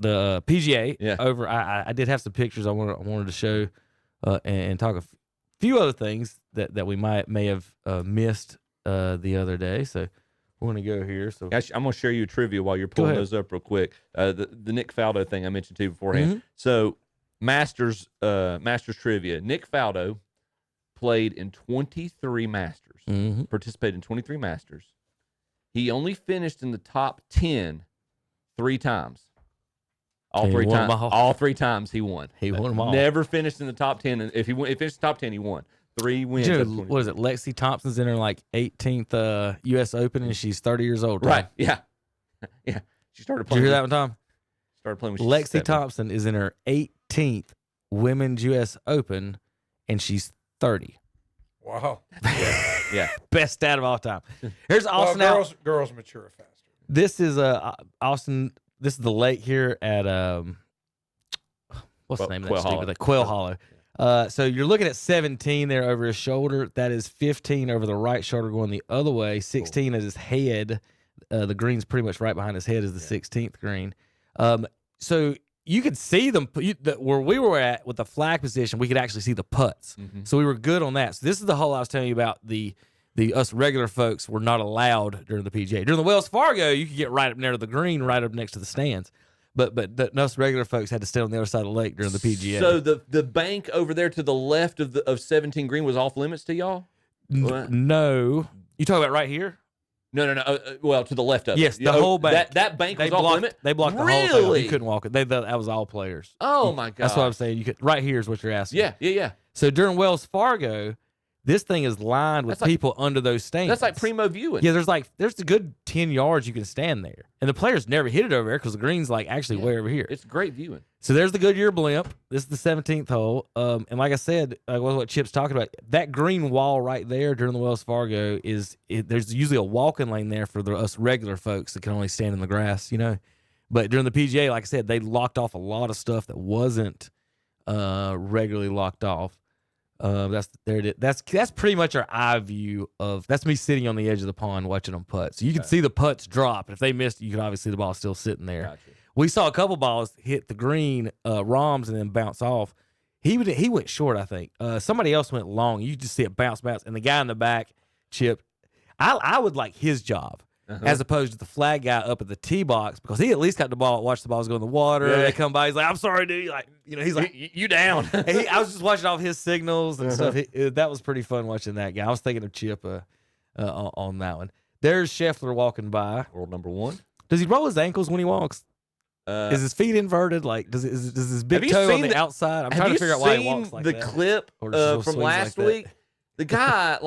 the PGA. Yeah. Over. I did have some pictures I wanted to show, and talk a few other things that we may have missed the other day. So we're gonna go here. So I'm gonna share you a trivia while you're pulling those up real quick. The Nick Faldo thing I mentioned to you beforehand. Mm-hmm. So Masters trivia. Nick Faldo played in 23 Masters. Mm-hmm. Participated in 23 Masters. He only finished in the top 10 3 times. All 3 times. All 3 times he won. He won them all. Never finished in the top 10. And if he finished the top 10, he won. 3 wins. What is it? Lexi Thompson's in her like 18th U.S. Open, and she's 30 years old. Right? Yeah. Yeah. She started playing. Did you hear that one, Tom? Started playing when she was Lexi Thompson is in her 18th Women's U.S. Open, and she's 30. Wow. Yeah. Best stat of all time. Here's Austin. Girls mature faster. This is Austin. This is the lake here at what's the name of that street? Quail Hollow. So you're looking at 17 there over his shoulder. That is 15 over the right shoulder going the other way. 16 at his head. The green's pretty much right behind his head is the 16th green. So you could see them where we were at with the flag position. We could actually see the putts. Mm-hmm. So we were good on that. So this is the hole I was telling you about. The us regular folks were not allowed during the PGA. During the Wells Fargo, you could get right up near to the green, right up next to the stands. But us regular folks had to stand on the other side of the lake during the PGA. So the bank over there to the left of 17 green was off limits to y'all? No. You talking about right here? No. Well, to the left of it. Yes, the whole bank. That bank was off limit? They blocked the whole thing. You couldn't walk it. That was all players. Oh, my God. That's what I'm saying. You could. Right here is what you're asking. Yeah. So during Wells Fargo, this thing is lined with people under those stands. That's like primo viewing. Yeah, there's a good 10 yards you can stand there. And the players never hit it over there because the green's like actually way over here. It's great viewing. So there's the Goodyear blimp. This is the 17th hole. And like I said, what Chip's talking about, that green wall right there during the Wells Fargo there's usually a walking lane there for us regular folks that can only stand in the grass, But during the PGA, like I said, they locked off a lot of stuff that wasn't regularly locked off. That's pretty much our eye view of. That's me sitting on the edge of the pond watching them putt. So you can see the putts drop. If they missed, you could obviously see the ball still sitting there. Gotcha. We saw a couple balls hit the green ROMs and then bounce off. He went short, I think. Somebody else went long. You just see it bounce, and the guy in the back, Chip. I would like his job. As opposed to the flag guy up at the tee box, because he at least got the ball, watched the balls go in the water. Yeah. They come by, he's like, "I'm sorry, dude." He's like, "You down?" I was just watching all of his signals and stuff. That was pretty fun watching that guy. I was thinking of Chip on that one. There's Scheffler walking by. World number 1. Does he roll his ankles when he walks? Is his feet inverted? Like, does his big toe on the outside? I'm trying to figure out why he walks like that. Have you seen the clip from last week? The guy,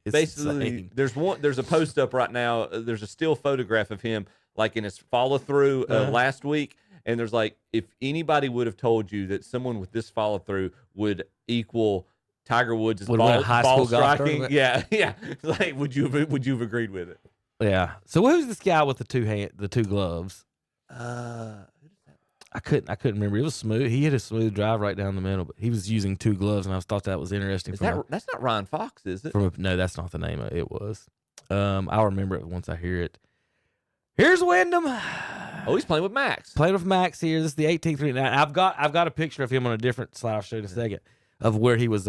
basically, insane. There's a post up right now. There's a still photograph of him, in his follow through last week. And there's if anybody would have told you that someone with this follow through would equal Tiger Woods' ball striking, yeah. Would you have agreed with it? Yeah. So who's this guy with the two gloves? I couldn't remember. It was smooth. He hit a smooth drive right down the middle, but he was using 2 gloves, and I thought that was interesting. That's not Ryan Fox, is it? No, that's not the name of it. It was. I'll remember it once I hear it. Here's Wyndham. Oh, he's playing with Max. Playing with Max here. This is the 18th green. Now, I've got a picture of him on a different slide. I'll show you in a second of where he was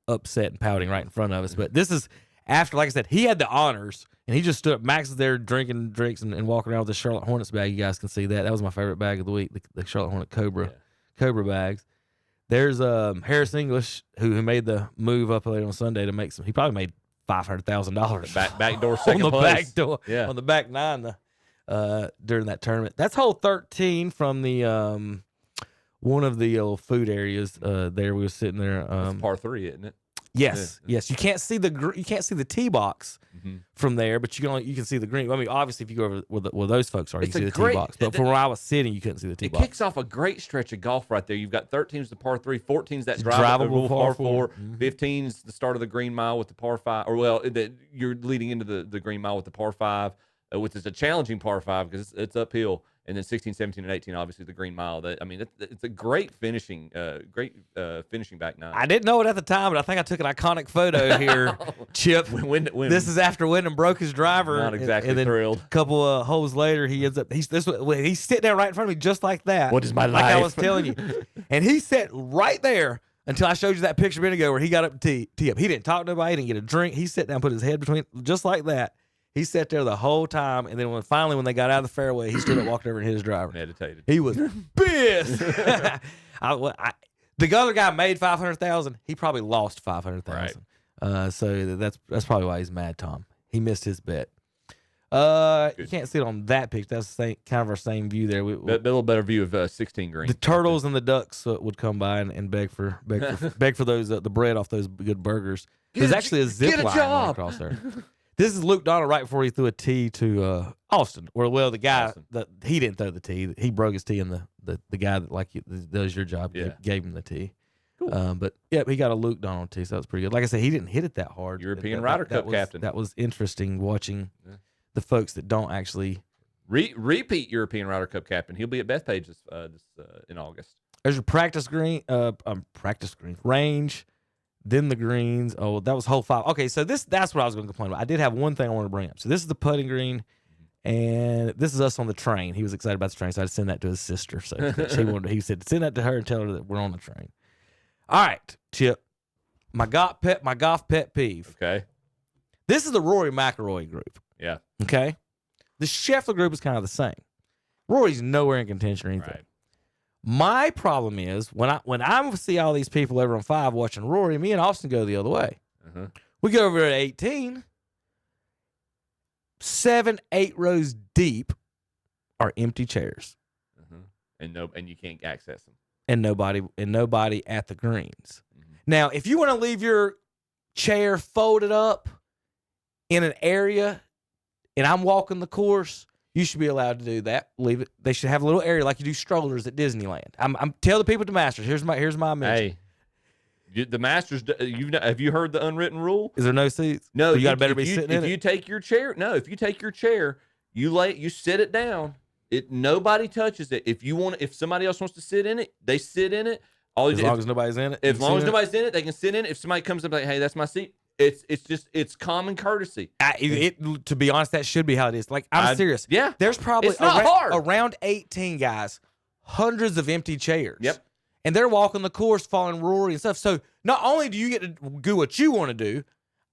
upset and pouting right in front of us. But this is after, like I said, he had the honors. And he just stood up. Max is there drinking drinks and walking around with the Charlotte Hornets bag. You guys can see that. That was my favorite bag of the week, the Charlotte Hornet Cobra bags. There's Harris English, who made the move up there on Sunday to make some. He probably made $500,000. Back door second on the place. Back door, on the back 9 during that tournament. That's hole 13 from the one of the little food areas there. We were sitting there. That's par 3, isn't it? Yes. You can't see the tee box from there, but you can see the green. I mean, obviously, if you go over where those folks are, you can see the tee box. But from where I was sitting, you couldn't see the tee box. It kicks off a great stretch of golf right there. You've got 13's the par 3, 14's that drivable par 4, 15's the start of the green mile with the par 5, you're leading into the green mile with the par 5, which is a challenging par 5 because it's uphill. And then 16, 17, and 18, obviously the Green Mile. It's a great finishing back nine. I didn't know it at the time, but I think I took an iconic photo here, Chip. When this is after Wyndham broke his driver. Not exactly and then thrilled. A couple of holes later, he's sitting there right in front of me just like that. What is my life? Like I was telling you. And he sat right there until I showed you that picture a minute ago where he got up to tee up. He didn't talk to nobody. He didn't get a drink. He sat down, put his head between, just like that. He sat there the whole time, and then when they got out of the fairway, he stood up, walked over, and hit his driver. Meditated. He was pissed. The other guy made $500,000. He probably lost $500,000. Right. So that's probably why he's mad. Tom, he missed his bet. You can't see it on that picture. That's kind of our same view there. A little better view of 16 green. The turtles and the ducks would come by and beg for those the bread off those good burgers. There's actually a zip line going across there. This is Luke Donald right before he threw a tee to Austin. The guy he didn't throw the tee. He broke his tee, and the guy that does your job gave him the tee. Cool. But yeah, he got a Luke Donald tee, so that was pretty good. Like I said, he didn't hit it that hard. European Ryder Cup captain. That was interesting watching the folks that don't actually repeat European Ryder Cup captain. He'll be at Bethpage this in August. There's your practice green range. Then the greens. Oh, that was hole 5. Okay, so that's what I was going to complain about. I did have one thing I wanted to bring up. So this is the putting green, and this is us on the train. He was excited about the train, so I had to send that to his sister. So he said, send that to her and tell her that we're on the train. All right, Chip. My golf pet peeve. Okay. This is the Rory McIlroy group. Yeah. Okay. The Scheffler group is kind of the same. Rory's nowhere in contention or anything. Right. My problem is when I see all these people over on 5 watching Rory, me and Austin go the other way. Uh-huh. We go over at 18. 7, 8 rows deep are empty chairs. Uh-huh. And you can't access them. And nobody at the greens. Mm-hmm. Now, if you want to leave your chair folded up in an area and I'm walking the course, you should be allowed to do that. Leave it. They should have a little area like you do strollers at Disneyland. I'm tell the people at the Masters. Here's my mention. Hey, the Masters. Have you heard the unwritten rule? Is there no seats? No, you got better be sitting in it. If you take your chair, you sit it down. Nobody touches it. If somebody else wants to sit in it, they sit in it. As long as nobody's in it. As long as nobody's in it, they can sit in it. If somebody comes up like, hey, that's my seat. It's common courtesy. To be honest, that should be how it is. Like, I'm serious. Yeah. There's probably it's not hard. Around 18 guys, hundreds of empty chairs. Yep. And they're walking the course, following Rory and stuff. So not only do you get to do what you want to do,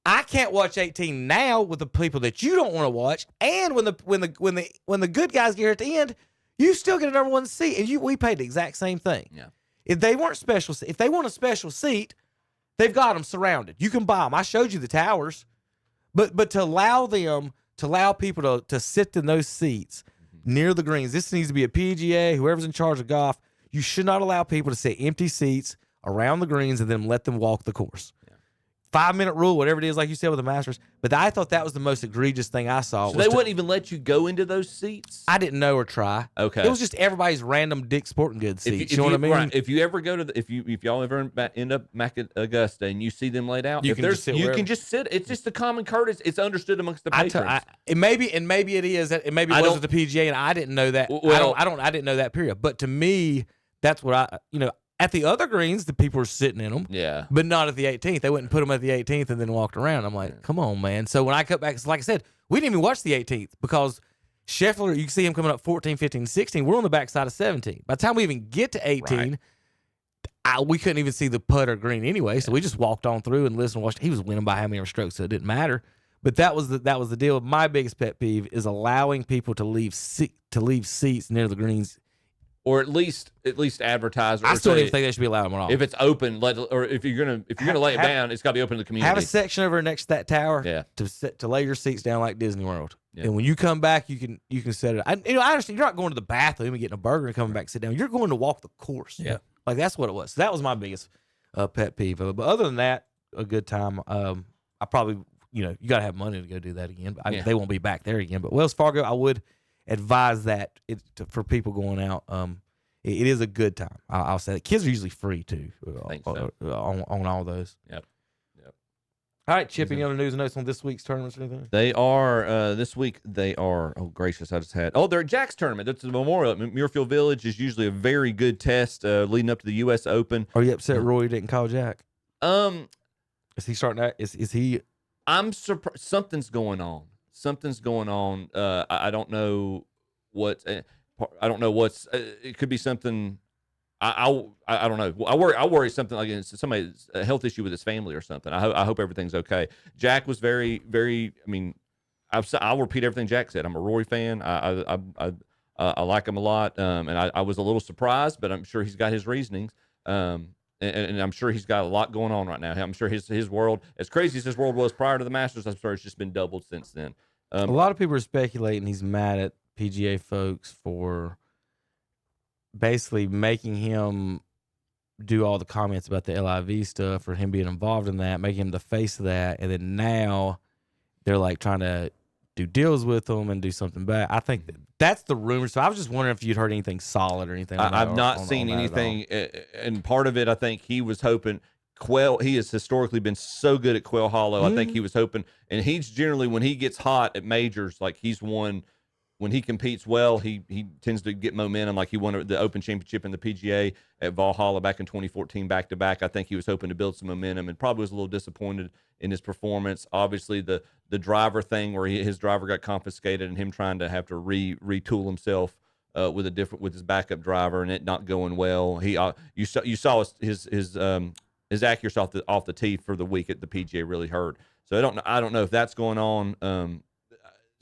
I can't watch 18 now with the people that you don't want to watch. And when the good guys get here at the end, you still get a number 1 seat. And we paid the exact same thing. Yeah. If they want a special seat, they've got them surrounded. You can buy them. I showed you the towers, but to allow people to sit in those seats near the greens. This needs to be a PGA. Whoever's in charge of golf, you should not allow people to sit empty seats around the greens and then let them walk the course. 5-minute rule, whatever it is, like you said with the Masters. But I thought that was the most egregious thing I saw. So they wouldn't even let you go into those seats? I didn't know or try. Okay. It was just everybody's random Dick's Sporting Goods seats. You know what I mean? Right. If you ever go to if y'all ever end up back at Augusta and you see them laid out, you can just sit. It's just the common courtesy. It's understood amongst the patrons. Maybe it is. It maybe it wasn't the PGA, and I didn't know that. Well, I didn't know that period. But to me, that's what at the other greens, the people were sitting in them. Yeah. But not at the 18th. They wouldn't put them at the 18th and then walked around. I'm like, come on, man. So when I cut back, like I said, we didn't even watch the 18th because Scheffler, you can see him coming up 14, 15, 16. We're on the backside of 17. By the time we even get to 18, we couldn't even see the putter green anyway. So we just walked on through and listened and watched. He was winning by how many strokes, so it didn't matter. But that was the deal. My biggest pet peeve is allowing people to leave seats near the greens. Or at least advertise. I still don't even think they should be allowed them at all. If it's open, or if you're gonna lay it down, it's got to be open to the community. Have a section over next to that tower. Yeah. To lay your seats down like Disney World. Yeah. And when you come back, you can set it. I understand you're not going to the bathroom and getting a burger and coming back and sit down. You're going to walk the course. Yeah. Like that's what it was. So that was my biggest pet peeve. But other than that, a good time. I probably you got to have money to go do that again. But they won't be back there again. But Wells Fargo, I would advise that for people going out. It is a good time. I'll say that. Kids are usually free too. I think so. On all those. Yep. All All right, Chip, any other news and notes on this week's tournaments or anything? They are, this week, oh, gracious, they're at Jack's tournament. That's the Memorial at Muirfield Village is usually a very good test leading up to the U.S. Open. Are you upset Roy didn't call Jack? Is he starting that? Is he? I'm surprised. Something's going on. I don't know what. I don't know what's. It could be something. I don't know. I worry something like it's somebody's a health issue with his family or something. I hope everything's okay. Jack was very. I mean, I'll repeat everything Jack said. I'm a Rory fan. I like him a lot. And I was a little surprised, but I'm sure he's got his reasonings. And I'm sure he's got a lot going on right now. I'm sure his world, as crazy as his world was prior to the Masters, I'm sure it's just been doubled since then. A lot of people are speculating he's mad at PGA folks for basically making him do all the comments about the LIV stuff, or him being involved in that, making him the face of that, and then now they're like trying to do deals with him and do something back. I think that's the rumor. So I was just wondering if you'd heard anything solid or anything. I've not seen anything, and part of it, I think he was hoping. Quail, he has historically been so good at Quail Hollow. I think he was hoping, and he's generally, when he gets hot at majors, like he's won. When he competes well, he tends to get momentum. Like he won the Open Championship and the PGA at Valhalla back in 2014, back-to-back. I think he was hoping to build some momentum and probably was a little disappointed in his performance. Obviously, the driver thing where his driver got confiscated and him trying to have to retool himself with his backup driver and it not going well. You saw his accuracy off the tee for the week at the PGA really hurt. So I don't know if that's going on.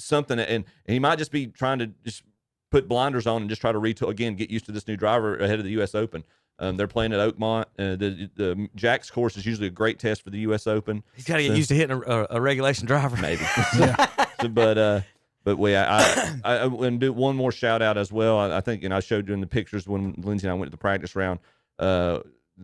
Something, and he might just be trying to just put blinders on and just try to retool again, get used to this new driver ahead of the U.S. Open. They're playing at Oakmont. The Jack's course is usually a great test for the U.S. Open. He's got to get used to hitting a regulation driver, maybe. But I want to do one more shout out as well. I think, and I showed you in the pictures when Lindsay and I went to the practice round.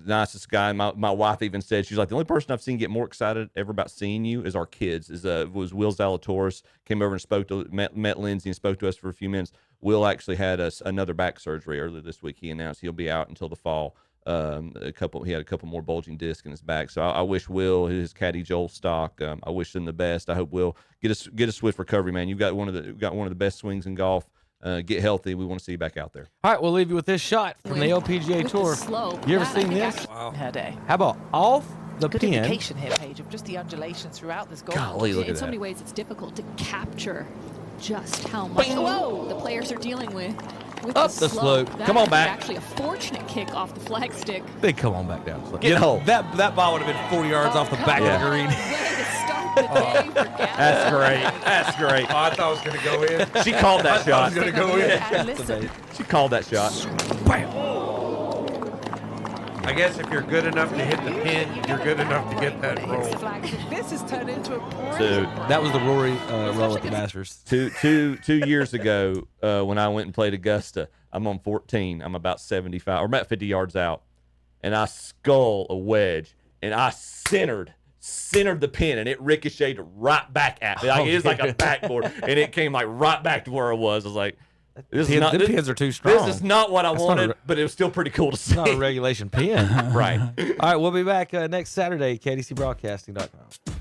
Nicest guy. My wife even said, she's like, the only person I've seen get more excited ever about seeing you is our kids. Was Will Zalatoris, came over and met Lindsay and spoke to us for a few minutes. Will actually had another back surgery earlier this week. He announced he'll be out until the fall. He had a couple more bulging discs in his back. So I wish Will, his caddy Joel Stock, I wish him the best. I hope Will get a swift recovery, man. You've got one of the best swings in golf. Get healthy. We want to see you back out there. All right, we'll leave you with this shot from the LPGA Tour. You ever seen this? Wow. Her day. How about off the Good pin? indication here, Paige, of just the undulations throughout this golf. Golly, look at In so that. many ways, it's difficult to capture just how much the players are dealing with Up the slope. That Come on is back. Actually, a fortunate kick off the flag stick. They come on back down. You know. that ball would have been 40 yards off the back of the green. Way to start the day for Gavin. That's great. That's great. Oh, I thought I was going to go in. She called that shot. I was going to go in. And listen, She called that shot. I guess if you're good enough to hit the pin, you're good enough to get that roll. This has turned into a So That was the Rory roll at the Masters. two years ago, when I went and played Augusta, I'm on 14. I'm about 75 or about 50 yards out, and I scull a wedge, and I centered the pin, and it ricocheted right back at me. Like, it was like a backboard, and it came like right back to where it was. I was like, "This is not. The pins are too strong. This is not what I wanted," but it was still pretty cool to see. Not a regulation pin. Right. All right, we'll be back next Saturday, KDCBroadcasting.com.